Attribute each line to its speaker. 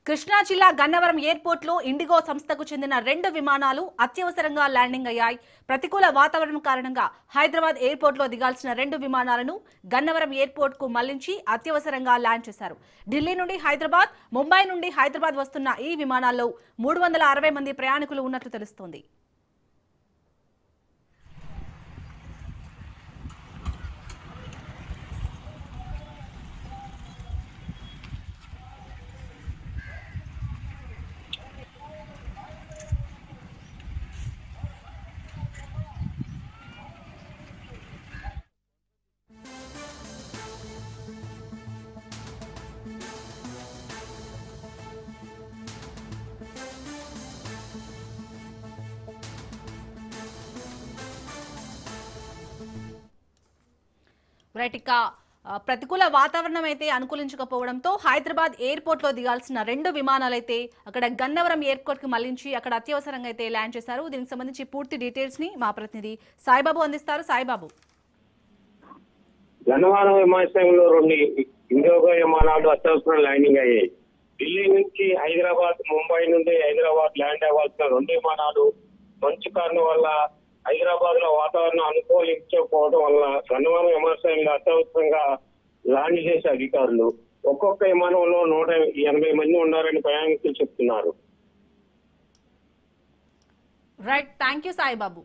Speaker 1: కృష్ణా జిల్లా గన్నవరం ఎయిర్పోర్ట్ లో ఇండిగో సంస్థకు చెందిన 2 విమానాలు అత్యవసరంగా ల్యాండింగ్ అయ్యాయి. ప్రతికూల వాతావరణం కారణంగా హైదరాబాద్ ఎయిర్పోర్ట్ లో దిగాల్సిన 2 విమానాలను గన్నవరం ఎయిర్పోర్ట్ కు మళ్లించి అత్యవసరంగా ల్యాండ్ చేశారు. ఢిల్లీ నుండి హైదరాబాద్, ముంబై నుండి హైదరాబాద్ వస్తున్న ఈ విమానాల్లో 360 మంది ప్రయాణికులు ఉన్నట్లు తెలుస్తోంది. ఇక ప్రతికూల వాతావరణం అయితే అనుకూలించకపోవడంతో హైదరాబాద్ ఎయిర్పోర్ట్ లో దిగాల్సిన 2 విమానాలైతే అక్కడ గన్నవరం ఎయిర్పోర్ట్ కి మళ్లించి అక్కడ అత్యవసరంగా అయితే ల్యాండ్ చేశారు. దీనికి సంబంధించి పూర్తి డీటెయిల్స్ ని మా ప్రతినిధి సాయిబాబు అందిస్తారు. సాయిబాబు,
Speaker 2: గన్నవరం విమానాశ్రయంలో 2 ఇండిగో విమానాలు అత్యవసరం ల్యాండింగ్ అయ్యాయి. ఢిల్లీ నుంచి హైదరాబాద్, ముంబై నుండి హైదరాబాద్ ల్యాండ్ అవ్వాల్సిన 2 విమానాలు మంచు కారణం వల్ల హైదరాబాద్ లో వాతావరణం అనుకూలించకపోవడం వల్ల గన్నవరం విమానాశ్రయంలో అత్యవసరంగా ల్యాండ్ చేసే అధికారులు ఒక్కొక్క విమానంలో 180 మంది ఉన్నారని ప్రయాణికులు చెప్తున్నారు.
Speaker 1: Right, thank you Saibaba.